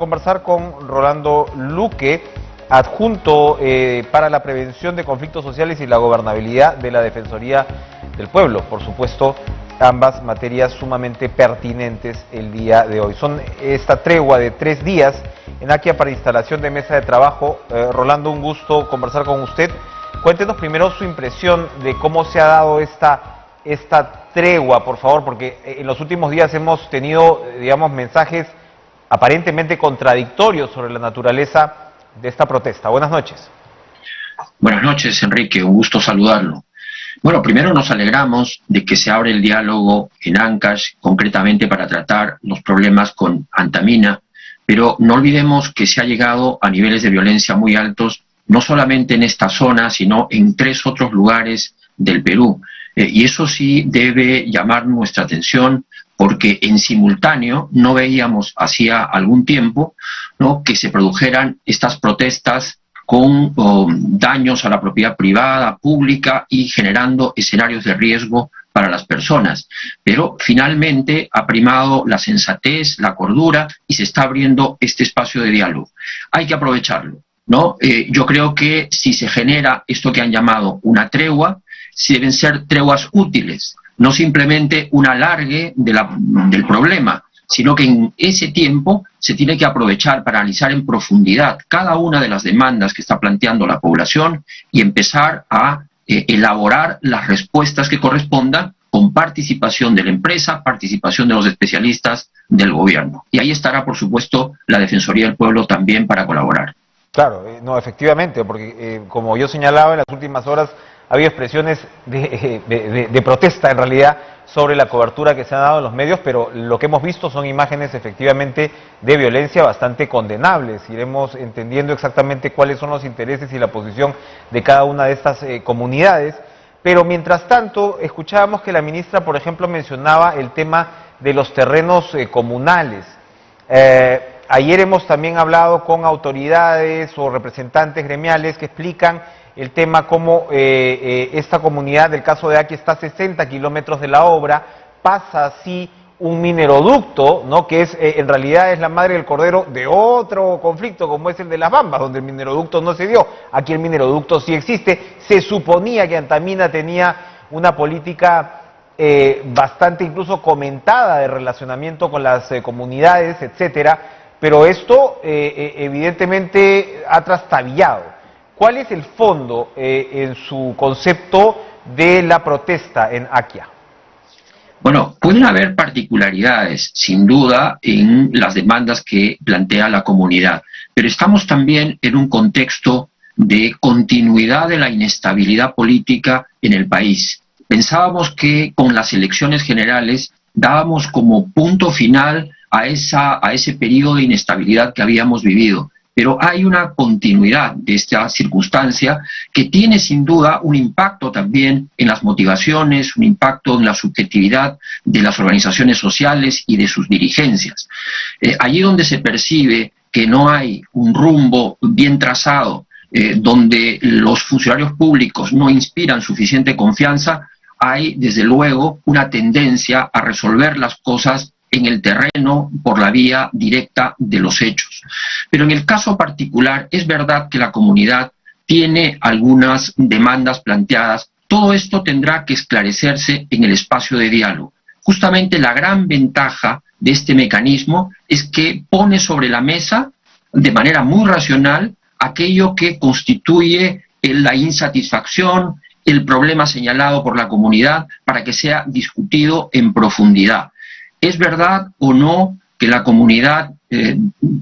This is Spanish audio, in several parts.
Conversar con Rolando Luque, adjunto para la prevención de conflictos sociales y la gobernabilidad de la Defensoría del Pueblo. Por supuesto, ambas materias sumamente pertinentes el día de hoy. Son esta tregua de 3 días en Akia para instalación de mesa de trabajo. Rolando, un gusto conversar con usted. Cuéntenos primero su impresión de cómo se ha dado esta tregua, por favor, porque en los últimos días hemos tenido, digamos, mensajes aparentemente contradictorios sobre la naturaleza de esta protesta. Buenas noches. Buenas noches, Enrique, un gusto saludarlo. Bueno, primero nos alegramos de que se abre el diálogo en Ancash, concretamente para tratar los problemas con Antamina, pero no olvidemos que se ha llegado a niveles de violencia muy altos, no solamente en esta zona, sino en 3 otros lugares del Perú. Y eso sí debe llamar nuestra atención, porque en simultáneo no veíamos hacía algún tiempo, ¿no?, que se produjeran estas protestas con daños a la propiedad privada, pública y generando escenarios de riesgo para las personas. Pero finalmente ha primado la sensatez, la cordura y se está abriendo este espacio de diálogo. Hay que aprovecharlo, ¿no? Yo creo que si se genera esto que han llamado una tregua, si deben ser treguas útiles, no simplemente un alargue del problema, sino que en ese tiempo se tiene que aprovechar para analizar en profundidad cada una de las demandas que está planteando la población y empezar a elaborar las respuestas que correspondan con participación de la empresa, participación de los especialistas del gobierno. Y ahí estará, por supuesto, la Defensoría del Pueblo también para colaborar. Claro, no, efectivamente, porque como yo señalaba en las últimas horas, ha habido expresiones de protesta en realidad sobre la cobertura que se ha dado en los medios, pero lo que hemos visto son imágenes efectivamente de violencia bastante condenables. Iremos entendiendo exactamente cuáles son los intereses y la posición de cada una de estas comunidades, pero mientras tanto escuchábamos que la ministra, por ejemplo, mencionaba el tema de los terrenos comunales. Ayer hemos también hablado con autoridades o representantes gremiales que explican el tema como esta comunidad del caso de Akia está a 60 kilómetros de la obra, pasa así un mineroducto, ¿no?, que es en realidad es la madre del cordero de otro conflicto como es el de Las Bambas, donde el mineroducto no se dio. Aquí el mineroducto sí existe. Se suponía que Antamina tenía una política bastante incluso comentada de relacionamiento con las comunidades, etcétera, pero esto evidentemente ha trastabillado. ¿Cuál es el fondo en su concepto de la protesta en Akia? Bueno, pueden haber particularidades, sin duda, en las demandas que plantea la comunidad, pero estamos también en un contexto de continuidad de la inestabilidad política en el país. Pensábamos que con las elecciones generales dábamos como punto final a ese periodo de inestabilidad que habíamos vivido. Pero hay una continuidad de esta circunstancia que tiene sin duda un impacto también en las motivaciones, un impacto en la subjetividad de las organizaciones sociales y de sus dirigencias. Allí donde se percibe que no hay un rumbo bien trazado, donde los funcionarios públicos no inspiran suficiente confianza, hay desde luego una tendencia a resolver las cosas en el terreno por la vía directa de los hechos. Pero en el caso particular es verdad que la comunidad tiene algunas demandas planteadas. Todo esto tendrá que esclarecerse en el espacio de diálogo. Justamente la gran ventaja de este mecanismo es que pone sobre la mesa de manera muy racional aquello que constituye la insatisfacción, el problema señalado por la comunidad, para que sea discutido en profundidad. ¿Es verdad o no que la comunidad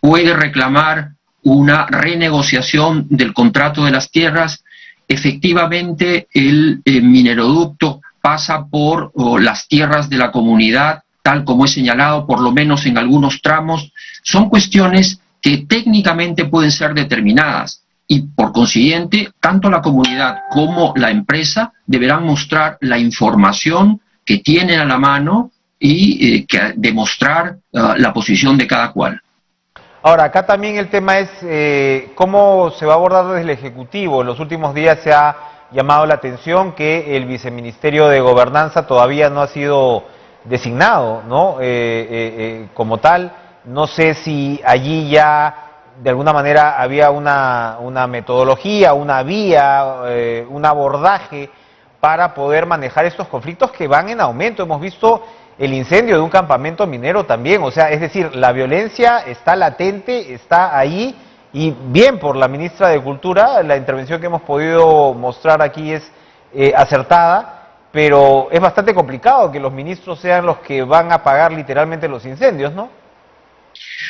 puede reclamar una renegociación del contrato de las tierras? Efectivamente, el mineroducto pasa por las tierras de la comunidad, tal como es señalado, por lo menos en algunos tramos. Son cuestiones que técnicamente pueden ser determinadas y, por consiguiente, tanto la comunidad como la empresa deberán mostrar la información que tienen a la mano y demostrar la posición de cada cual. Ahora, acá también el tema es cómo se va a abordar desde el Ejecutivo. En los últimos días se ha llamado la atención que el Viceministerio de Gobernanza todavía no ha sido designado, ¿no?, como tal, No sé si allí ya de alguna manera había una metodología, una vía, un abordaje para poder manejar estos conflictos que van en aumento. Hemos visto el incendio de un campamento minero también, o sea, es decir, la violencia está latente, está ahí, y bien por la ministra de Cultura, la intervención que hemos podido mostrar aquí es acertada, pero es bastante complicado que los ministros sean los que van a pagar literalmente los incendios, ¿no?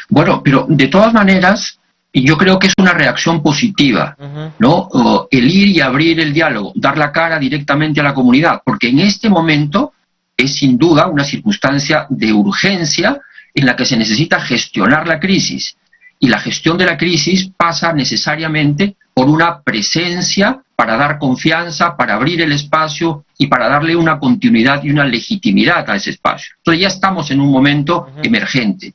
Bueno, pero de todas maneras, yo creo que es una reacción positiva, ¿no? El ir y abrir el diálogo, dar la cara directamente a la comunidad, porque en este momento es sin duda una circunstancia de urgencia en la que se necesita gestionar la crisis. Y la gestión de la crisis pasa necesariamente por una presencia para dar confianza, para abrir el espacio y para darle una continuidad y una legitimidad a ese espacio. Entonces ya estamos en un momento emergente.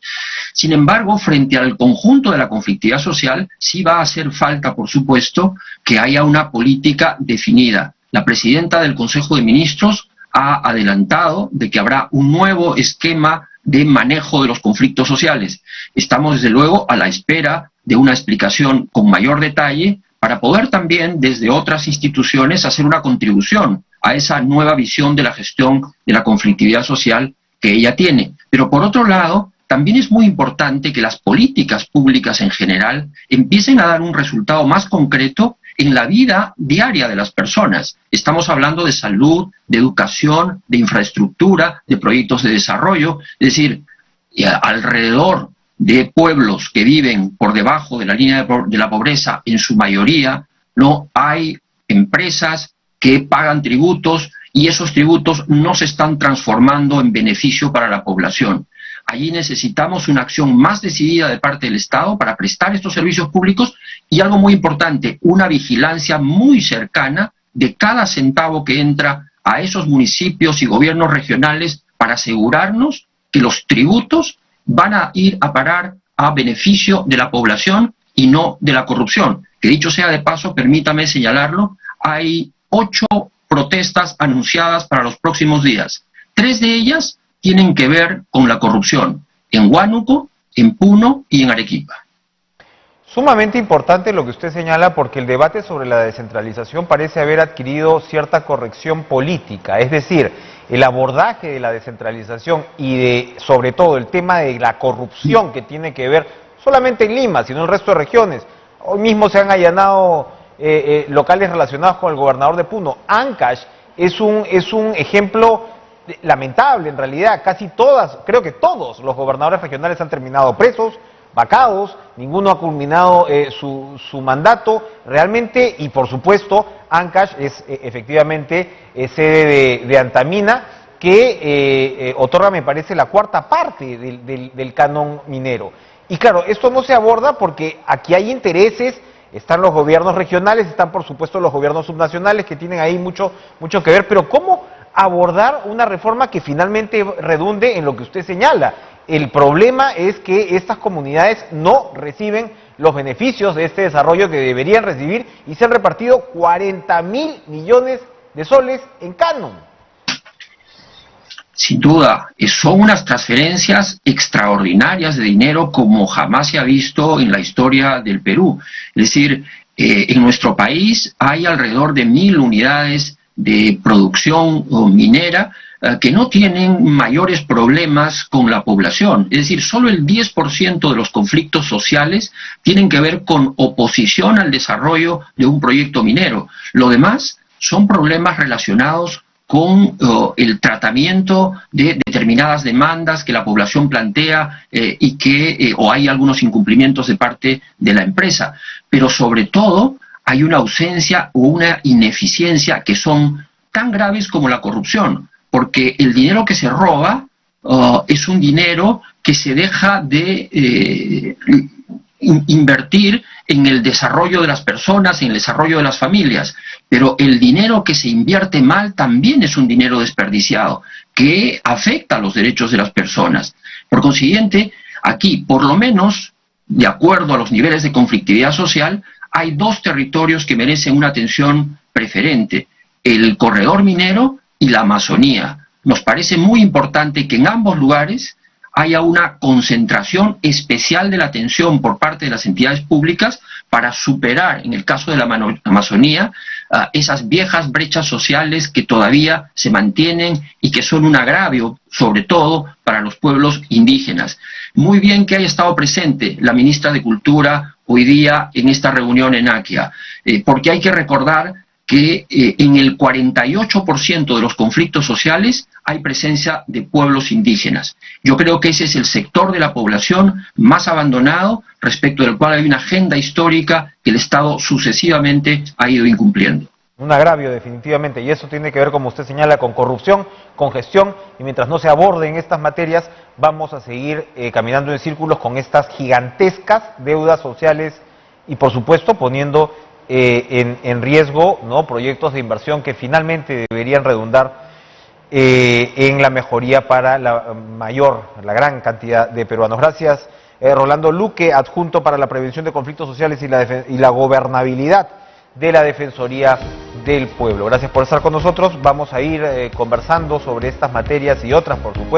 Sin embargo, frente al conjunto de la conflictividad social, sí va a hacer falta, por supuesto, que haya una política definida. La presidenta del Consejo de Ministros ha adelantado de que habrá un nuevo esquema de manejo de los conflictos sociales. Estamos, desde luego, a la espera de una explicación con mayor detalle para poder también, desde otras instituciones, hacer una contribución a esa nueva visión de la gestión de la conflictividad social que ella tiene. Pero, por otro lado, también es muy importante que las políticas públicas en general empiecen a dar un resultado más concreto en la vida diaria de las personas. Estamos hablando de salud, de educación, de infraestructura, de proyectos de desarrollo, es decir, alrededor de pueblos que viven por debajo de la línea de la pobreza, en su mayoría, no hay empresas que pagan tributos y esos tributos no se están transformando en beneficio para la población. Allí necesitamos una acción más decidida de parte del Estado para prestar estos servicios públicos y algo muy importante, una vigilancia muy cercana de cada centavo que entra a esos municipios y gobiernos regionales para asegurarnos que los tributos van a ir a parar a beneficio de la población y no de la corrupción. Que dicho sea de paso, permítame señalarlo, hay 8 protestas anunciadas para los próximos días. 3 de ellas tienen que ver con la corrupción, en Huánuco, en Puno y en Arequipa. Sumamente importante lo que usted señala, porque el debate sobre la descentralización parece haber adquirido cierta corrección política, es decir, el abordaje de la descentralización y sobre todo el tema de la corrupción que tiene que ver solamente en Lima, sino en el resto de regiones. Hoy mismo se han allanado locales relacionados con el gobernador de Puno. Ancash es un ejemplo lamentable en realidad. Creo que todos los gobernadores regionales han terminado presos, vacados, ninguno ha culminado su mandato realmente, y por supuesto Ancash es efectivamente sede de Antamina, que otorga, me parece, la 4ª parte del canon minero. Y claro, esto no se aborda porque aquí hay intereses, están los gobiernos regionales, están por supuesto los gobiernos subnacionales que tienen ahí mucho que ver, pero ¿cómo abordar una reforma que finalmente redunde en lo que usted señala? El problema es que estas comunidades no reciben los beneficios de este desarrollo que deberían recibir y se han repartido 40.000 millones de soles en canon. Sin duda, son unas transferencias extraordinarias de dinero como jamás se ha visto en la historia del Perú. Es decir, en nuestro país hay alrededor de 1.000 unidades de producción minera que no tienen mayores problemas con la población. Es decir, solo el 10% de los conflictos sociales tienen que ver con oposición al desarrollo de un proyecto minero. Lo demás son problemas relacionados con el tratamiento de determinadas demandas que la población plantea y que o hay algunos incumplimientos de parte de la empresa. Pero sobre todo hay una ausencia o una ineficiencia que son tan graves como la corrupción, porque el dinero que se roba es un dinero que se deja de invertir en el desarrollo de las personas, en el desarrollo de las familias, pero el dinero que se invierte mal también es un dinero desperdiciado, que afecta a los derechos de las personas. Por consiguiente, aquí, por lo menos, de acuerdo a los niveles de conflictividad social, hay 2 territorios que merecen una atención preferente: el corredor minero y la Amazonía. Nos parece muy importante que en ambos lugares haya una concentración especial de la atención por parte de las entidades públicas para superar, en el caso de la Amazonía, esas viejas brechas sociales que todavía se mantienen y que son un agravio, sobre todo para los pueblos indígenas. Muy bien que haya estado presente la ministra de Cultura hoy día en esta reunión en Akia, porque hay que recordar que en el 48% de los conflictos sociales hay presencia de pueblos indígenas. Yo creo que ese es el sector de la población más abandonado, respecto del cual hay una agenda histórica que el Estado sucesivamente ha ido incumpliendo. Un agravio definitivamente, y eso tiene que ver, como usted señala, con corrupción, con gestión, y mientras no se aborden estas materias, vamos a seguir caminando en círculos con estas gigantescas deudas sociales y, por supuesto, poniendo en riesgo, ¿no?, proyectos de inversión que finalmente deberían redundar en la mejoría para la gran cantidad de peruanos. Gracias, Rolando Luque, adjunto para la prevención de conflictos sociales y la gobernabilidad de la Defensoría del Pueblo. Gracias por estar con nosotros. Vamos a ir conversando sobre estas materias y otras, por supuesto.